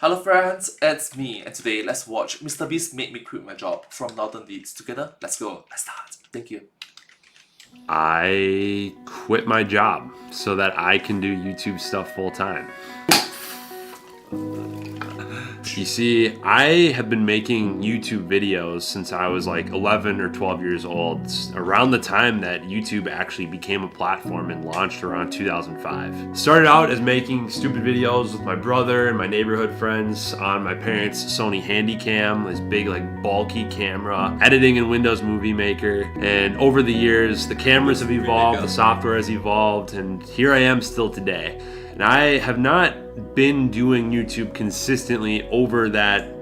Hello friends, it's me, and today let's watch MrBeast Made Me Quit My Job from Northern Leeds. Together, let's go, let's start. Thank you. I quit my job so that I can do YouTube stuff full time. You see, I have been making YouTube videos since I was like 11 or 12 years old, around the time that YouTube actually became a platform and launched around 2005. Started out as making stupid videos with my brother and my neighborhood friends on my parents' Sony Handycam, this big like bulky camera, editing in Windows Movie Maker, and over the years the cameras have evolved, the software has evolved, and here I am still today. And I have not been doing YouTube consistently over that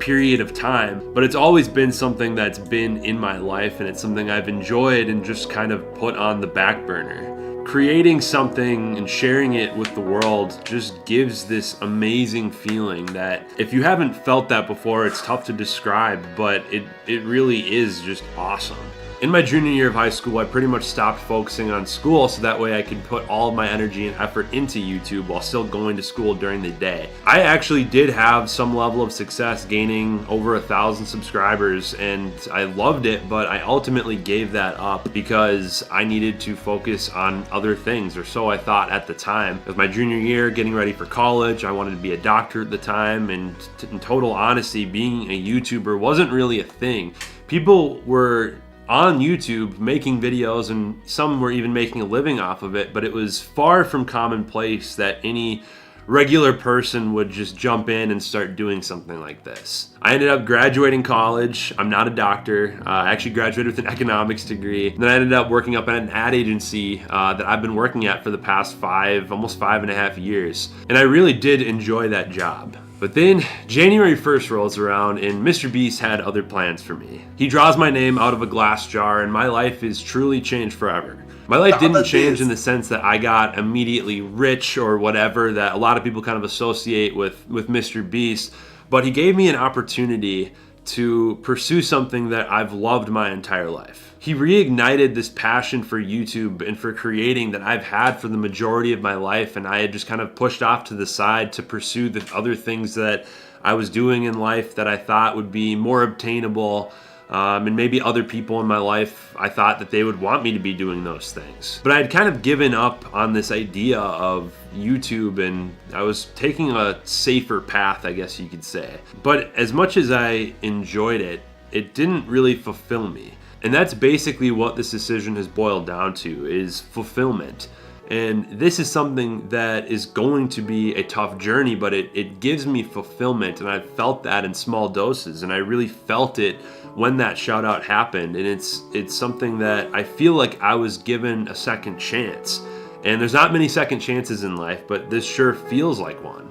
period of time, but it's always been something that's been in my life, and it's something I've enjoyed and just kind of put on the back burner. Creating something and sharing it with the world just gives this amazing feeling that if you haven't felt that before, it's tough to describe, but it really is just awesome. In my junior year of high school, I pretty much stopped focusing on school so that way I could put all of my energy and effort into YouTube while still going to school during the day. I actually did have some level of success, gaining over 1,000 subscribers, and I loved it, but I ultimately gave that up because I needed to focus on other things, or so I thought at the time. It was my junior year, getting ready for college. I wanted to be a doctor at the time, and in total honesty, being a YouTuber wasn't really a thing. People were on YouTube making videos, and some were even making a living off of it, but it was far from commonplace that any regular person would just jump in and start doing something like this. I ended up graduating college. I'm not a doctor. I actually graduated with an economics degree. And then I ended up working up at an ad agency that I've been working at for the past almost 5.5 years. And I really did enjoy that job. But then January 1st rolls around and MrBeast had other plans for me. He draws my name out of a glass jar and my life is truly changed forever. My life didn't change in the sense that I got immediately rich or whatever that a lot of people kind of associate with MrBeast, but he gave me an opportunity to pursue something that I've loved my entire life. He reignited this passion for YouTube and for creating that I've had for the majority of my life, and I had just kind of pushed off to the side to pursue the other things that I was doing in life that I thought would be more obtainable. And maybe other people in my life, I thought that they would want me to be doing those things. But I had kind of given up on this idea of YouTube, and I was taking a safer path, I guess you could say. But as much as I enjoyed it, it didn't really fulfill me. And that's basically what this decision has boiled down to, is fulfillment. And this is something that is going to be a tough journey, but it gives me fulfillment, and I've felt that in small doses, and I really felt it when that shout out happened. And it's something that I feel like I was given a second chance. And there's not many second chances in life, but this sure feels like one.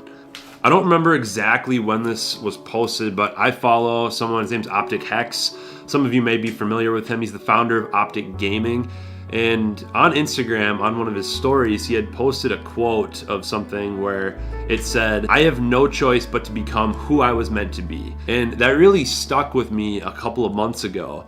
I don't remember exactly when this was posted, but I follow someone, his name's Optic Hex. Some of you may be familiar with him. He's the founder of Optic Gaming. And on Instagram, on one of his stories, he had posted a quote of something where it said, "I have no choice but to become who I was meant to be." And that really stuck with me a couple of months ago,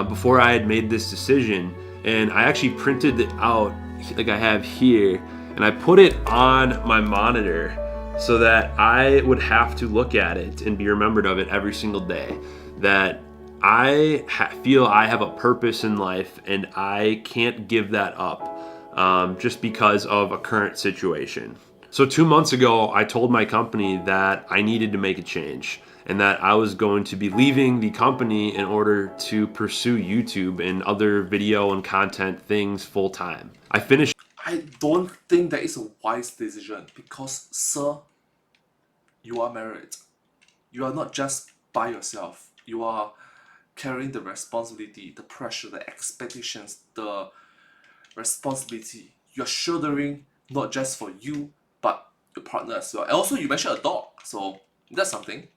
before I had made this decision. And I actually printed it out like I have here, and I put it on my monitor so that I would have to look at it and be remembered of it every single day. That I feel I have a purpose in life, and I can't give that up just because of a current situation. So 2 months ago, I told my company that I needed to make a change, and that I was going to be leaving the company in order to pursue YouTube and other video and content things full time. I don't think that is a wise decision because, sir, you are married. You are not just by yourself. You are carrying the responsibility, the pressure, the expectations, the responsibility. You're shouldering not just for you, but your partner as well. And also, you mentioned a dog, so that's something.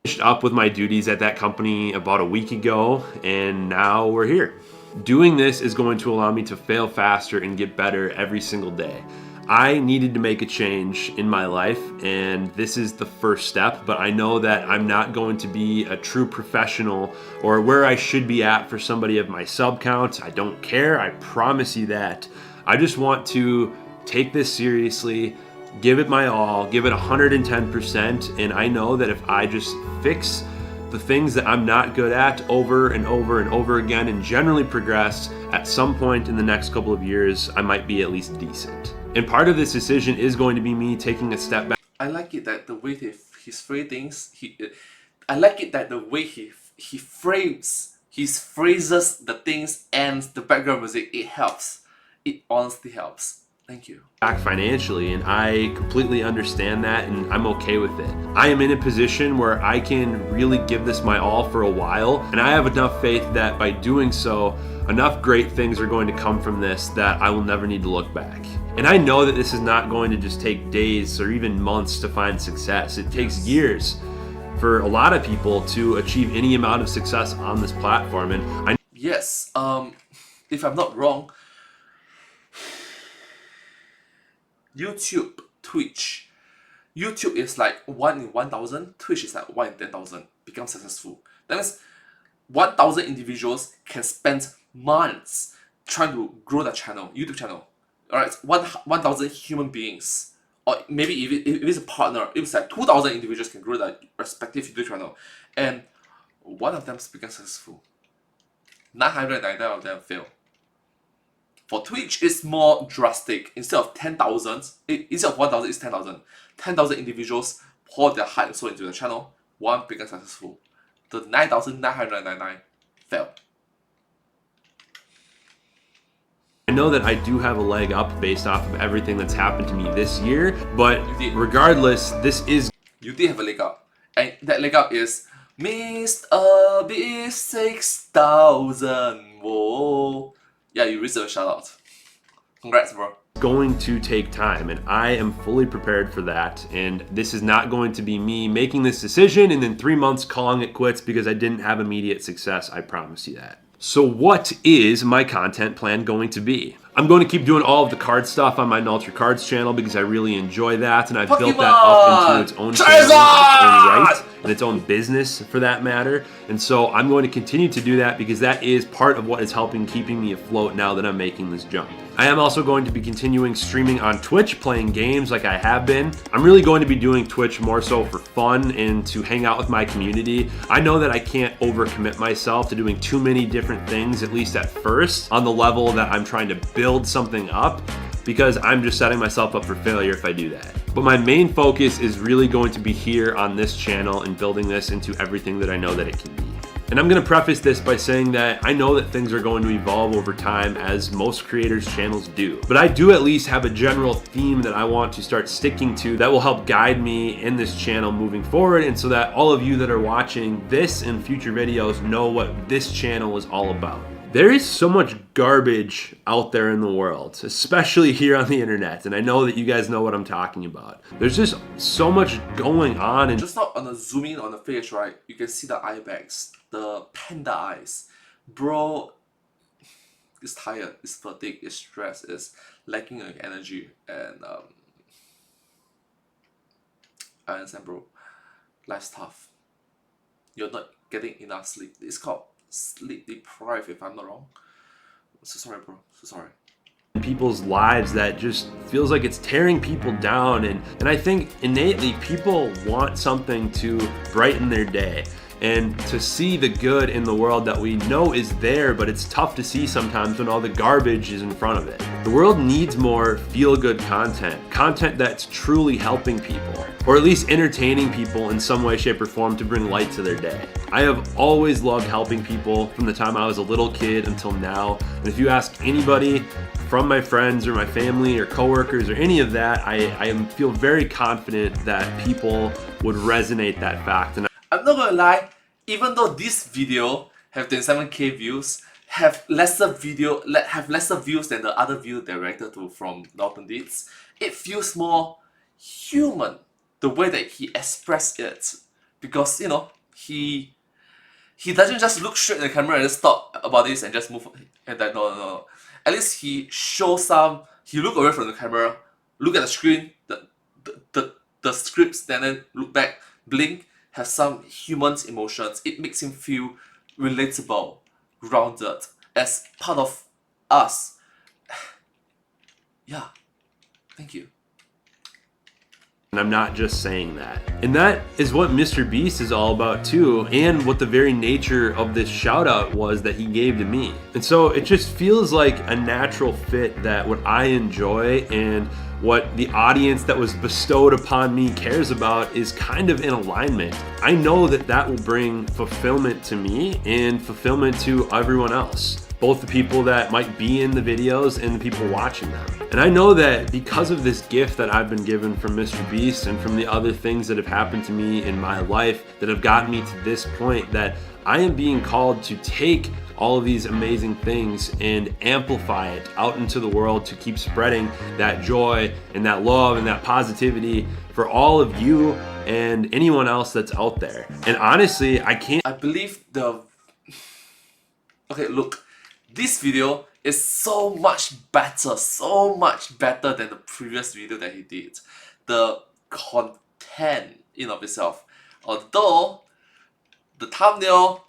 Finished up with my duties at that company about a week ago, and now we're here. Doing this is going to allow me to fail faster and get better every single day. I needed to make a change in my life, and this is the first step, but I know that I'm not going to be a true professional or where I should be at for somebody of my sub count. I don't care, I promise you that. I just want to take this seriously, give it my all, give it 110%, and I know that if I just fix the things that I'm not good at over and over and over again and generally progress, at some point in the next couple of years, I might be at least decent. And part of this decision is going to be me taking a step back. I like it that the way he's phrase things, I like it that the way he phrases the things and the background music, it helps. It honestly helps. Thank you. Back financially, and I completely understand that, and I'm okay with it. I am in a position where I can really give this my all for a while, and I have enough faith that by doing so, enough great things are going to come from this that I will never need to look back. And I know that this is not going to just take days or even months to find success. It takes years for a lot of people to achieve any amount of success on this platform. And yes, if I'm not wrong, YouTube, Twitch. YouTube is like 1 in 1,000, Twitch is like 1 in 10,000 become successful. That means 1,000 individuals can spend months trying to grow their channel, YouTube channel. Alright, 1,000 human beings, or maybe if it's a partner, it's like 2,000 individuals can grow their respective YouTube channel, and one of them become successful. 999 of them fail. For Twitch, it's more drastic. Instead of 10,000, instead of 1,000, it's 10,000. 10,000 individuals pour their heart and soul into the channel, one becomes successful. The 9,999 fail. I know that I do have a leg up based off of everything that's happened to me this year, but regardless, this is... You did have a leg up. And that leg up is MrBeast 6,000. Whoa. Yeah, you deserve a shout out. Congrats, bro. Going to take time, and I am fully prepared for that. And this is not going to be me making this decision and then 3 months calling it quits because I didn't have immediate success. I promise you that. So what is my content plan going to be? I'm going to keep doing all of the card stuff on my Nultra Cards channel because I really enjoy that, and I've built that up into its own channel, its own right, and its own business for that matter. And so I'm going to continue to do that because that is part of what is keeping me afloat now that I'm making this jump. I am also going to be continuing streaming on Twitch, playing games like I have been. I'm really going to be doing Twitch more so for fun and to hang out with my community. I know that I can't overcommit myself to doing too many different things, at least at first, on the level that I'm trying to build something up, because I'm just setting myself up for failure if I do that. But my main focus is really going to be here on this channel and building this into everything that I know that it can be. And I'm going to preface this by saying that I know that things are going to evolve over time, as most creators' channels do. But I do at least have a general theme that I want to start sticking to that will help guide me in this channel moving forward, and so that all of you that are watching this and future videos know what this channel is all about. There is so much garbage out there in the world, especially here on the internet, and I know that you guys know what I'm talking about. There's just so much going on. And just now on the zoom in on the face, right, you can see the eye bags, the panda eyes. Bro is tired, is fatigued, is stressed, is lacking in energy, and I understand, bro. Life's tough. You're not getting enough sleep. It's called sleep deprived, if I'm not wrong. So sorry, bro. So sorry. People's lives that just feels like it's tearing people down, and I think innately people want something to brighten their day and to see the good in the world that we know is there, but it's tough to see sometimes when all the garbage is in front of it. The world needs more feel-good content that's truly helping people, or at least entertaining people in some way, shape, or form to bring light to their day. I have always loved helping people from the time I was a little kid until now, and if you ask anybody from my friends or my family or coworkers or any of that, I feel very confident that people would resonate that fact. And I'm not gonna lie, even though this video have 27k views, have lesser views than the other video directed to from Norton Deeds, it feels more human the way that he expressed it, because you know he doesn't just look straight at the camera and just talk about this and just move and that. No. At least he shows he look away from the camera, look at the screen, the scripts, and then look back, blink, have some human emotions. It makes him feel relatable, grounded, as part of us. Yeah, thank you. And I'm not just saying that. And that is what MrBeast is all about too, and what the very nature of this shout out was that he gave to me. And so it just feels like a natural fit that what I enjoy and what the audience that was bestowed upon me cares about is kind of in alignment. I know that that will bring fulfillment to me and fulfillment to everyone else, both the people that might be in the videos and the people watching them. And I know that because of this gift that I've been given from MrBeast and from the other things that have happened to me in my life that have gotten me to this point, that I am being called to take all of these amazing things and amplify it out into the world to keep spreading that joy and that love and that positivity for all of you and anyone else that's out there. And honestly, I believe okay, look, this video is so much better than the previous video that he did. The content in of itself, although the thumbnail,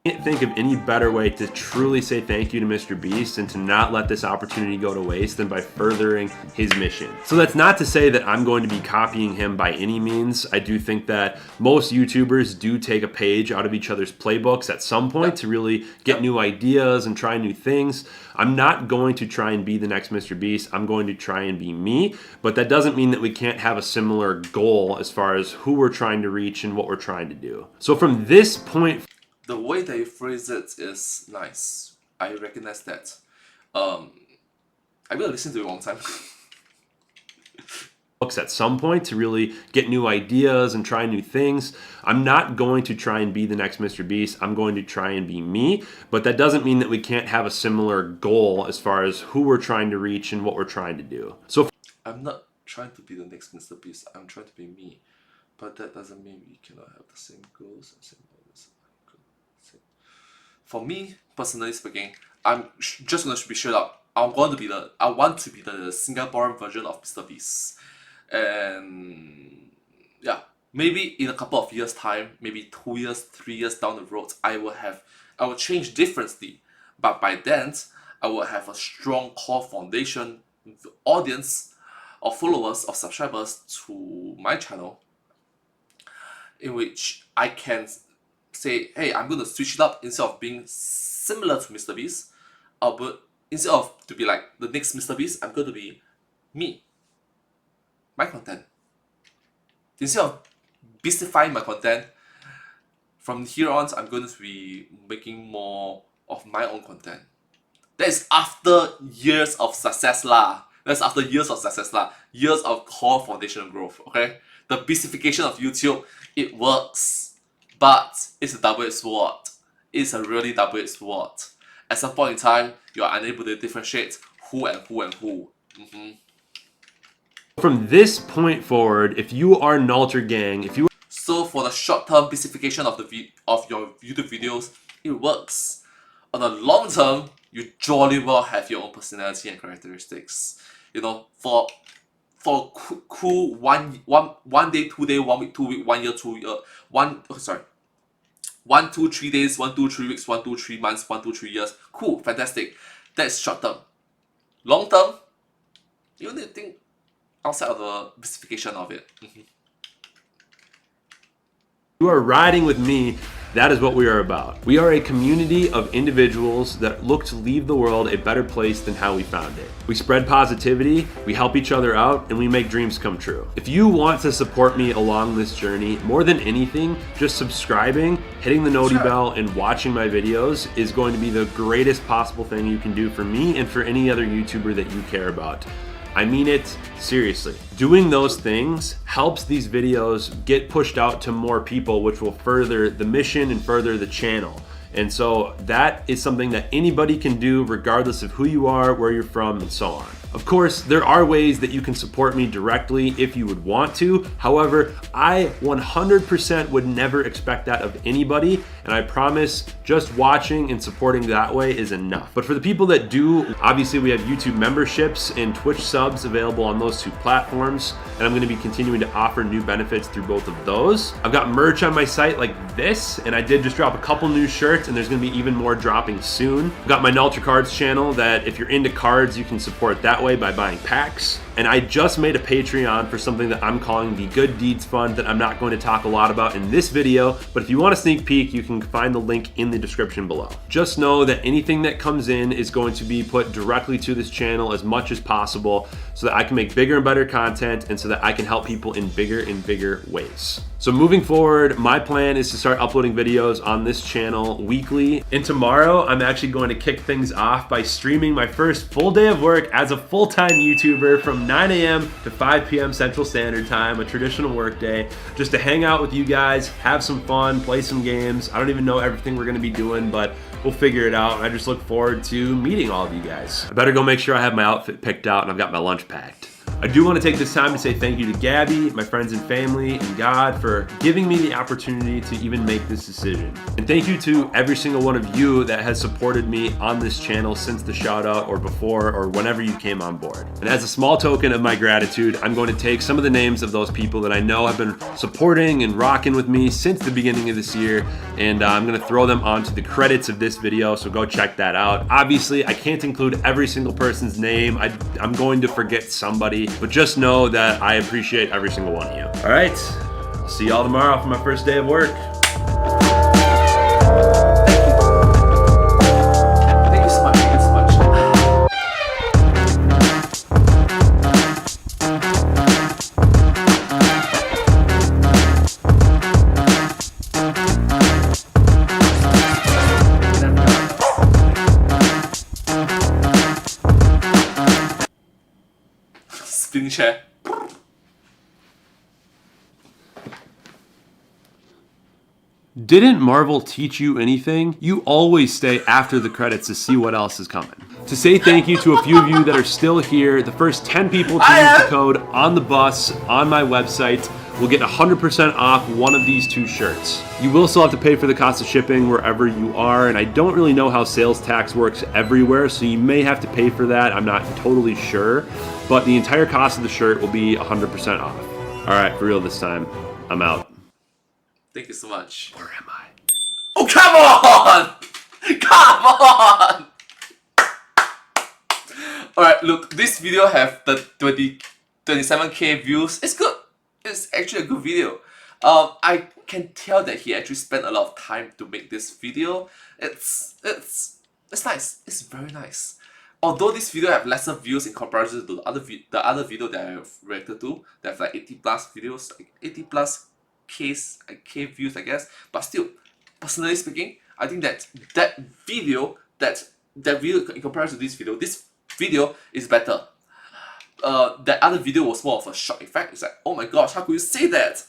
can't think of any better way to truly say thank you to MrBeast and to not let this opportunity go to waste than by furthering his mission. So that's not to say that I'm going to be copying him by any means. I do think that most YouTubers do take a page out of each other's playbooks at some point to really get new ideas and try new things. I'm not going to try and be the next MrBeast. I'm going to try and be me, but that doesn't mean that we can't have a similar goal as far as who we're trying to reach and what we're trying to do. So from this point, the way that you phrase it is nice. I recognize that. I've been listening to it a long time. At some point to really get new ideas and try new things. I'm not going to try and be the next MrBeast. I'm going to try and be me, but that doesn't mean that we can't have a similar goal as far as who we're trying to reach and what we're trying to do. So I'm not trying to be the next MrBeast. I'm trying to be me, but that doesn't mean we cannot have the same goals and same values. For me, personally speaking, I'm just gonna be straight up. I want to be the Singaporean version of MrBeast. And yeah, maybe in a couple of years time, maybe 2 years, 3 years down the road, I will change differently, but by then I will have a strong core foundation audience of followers, of subscribers to my channel, in which I can say, hey, I'm going to switch it up. Instead of being similar to MrBeast, but instead of to be like the next MrBeast, I'm going to be me, my content. Instead of beastifying my content, from here on, I'm going to be making more of my own content. That is after years of success lah. That's after years of success lah. Years of core foundational growth, okay? The beastification of YouTube, it works. But it's a double-edged sword. It's a really double-edged sword. At some point in time, you are unable to differentiate who and who and who. From this point forward, if you are Nalter Gang, so for the short-term beastification of your YouTube videos, it works. On the long term, you jolly well have your own personality and characteristics. You know, for cool one day, 2 day, 1 week, 2 week, 1 year, 2 year, 1, 2, 3 days, 1, 2, 3 weeks, 1, 2, 3 months, 1, 2, 3 years. Cool, fantastic. That's short term. Long term, you need to think outside of the specification of it. you are riding with me, that is what we are about. We are a community of individuals that look to leave the world a better place than how we found it. We spread positivity, we help each other out, and we make dreams come true. If you want to support me along this journey, more than anything, just subscribing, hitting the noti bell, and watching my videos is going to be the greatest possible thing you can do for me and for any other YouTuber that you care about. I mean it seriously. Doing those things helps these videos get pushed out to more people, which will further the mission and further the channel. And so that is something that anybody can do regardless of who you are, where you're from, and so on. Of course, there are ways that you can support me directly if you would want to. However, I 100% would never expect that of anybody, and I promise just watching and supporting that way is enough. But for the people that do, obviously we have YouTube memberships and Twitch subs available on those two platforms, and I'm going to be continuing to offer new benefits through both of those. I've got merch on my site like this, and I did just drop a couple new shirts, and there's going to be even more dropping soon. I've got my Nalter Cards channel that if you're into cards, you can support that way by buying packs. And I just made a Patreon for something that I'm calling the Good Deeds Fund that I'm not going to talk a lot about in this video, but if you want a sneak peek, you can find the link in the description below. Just know that anything that comes in is going to be put directly to this channel as much as possible so that I can make bigger and better content and so that I can help people in bigger and bigger ways. So moving forward, my plan is to start uploading videos on this channel weekly. And tomorrow, I'm actually going to kick things off by streaming my first full day of work as a full-time YouTuber from 9 a.m. to 5 p.m. Central Standard Time, a traditional work day, just to hang out with you guys, have some fun, play some games. I don't even know everything we're gonna be doing, but we'll figure it out. I just look forward to meeting all of you guys. I better go make sure I have my outfit picked out and I've got my lunch packed. I do want to take this time to say thank you to Gabby, my friends and family, and God for giving me the opportunity to even make this decision. And thank you to every single one of you that has supported me on this channel since the shout out or before or whenever you came on board. And as a small token of my gratitude, I'm going to take some of the names of those people that I know have been supporting and rocking with me since the beginning of this year, and I'm going to throw them onto the credits of this video, so go check that out. Obviously, I can't include every single person's name. I'm going to forget somebody, but just know that I appreciate every single one of you. All right, I'll see y'all tomorrow for my first day of work. Thank you so much. Thank you so much. Spinning chair. Didn't Marvel teach you anything? You always stay after the credits to see what else is coming. To say thank you to a few of you that are still here, the first 10 people to use the code on the bus on my website will get 100% off one of these 2 shirts. You will still have to pay for the cost of shipping wherever you are, and I don't really know how sales tax works everywhere, so you may have to pay for that. I'm not totally sure, but the entire cost of the shirt will be 100% off. All right, for real this time, I'm out. Thank you so much. Where am I? Oh, come on! Come on! Alright, look, this video have the 27k views. It's good. It's actually a good video. I can tell that he actually spent a lot of time to make this video. It's nice. It's very nice. Although this video have lesser views in comparison to the other video that I have reacted to, that have like 80 plus videos, like 80 plus K views, I guess. But still, personally speaking, I think that video in comparison to this video is better. That other video was more of a shock effect. It's like, oh my gosh, how could you say that?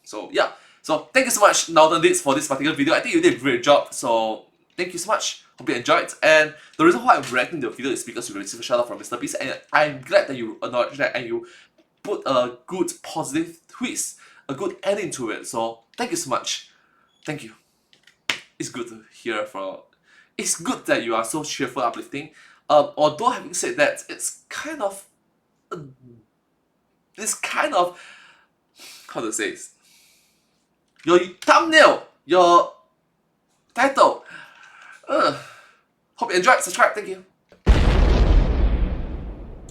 So yeah. So thank you so much, Northern Leads, for this particular video. I think you did a great job. So thank you so much. Hope you enjoyed. And the reason why I'm reacting to the video is because you received a shout out from MrBeast, and I'm glad that you acknowledge that and you put a good positive twist, a good ending to it. So thank you so much. Thank you. It's good to hear from. It's good that you are so cheerful, uplifting. Although having said that, it's kind of how to say it? Your thumbnail, your title. Hope you enjoyed. Subscribe. Thank you.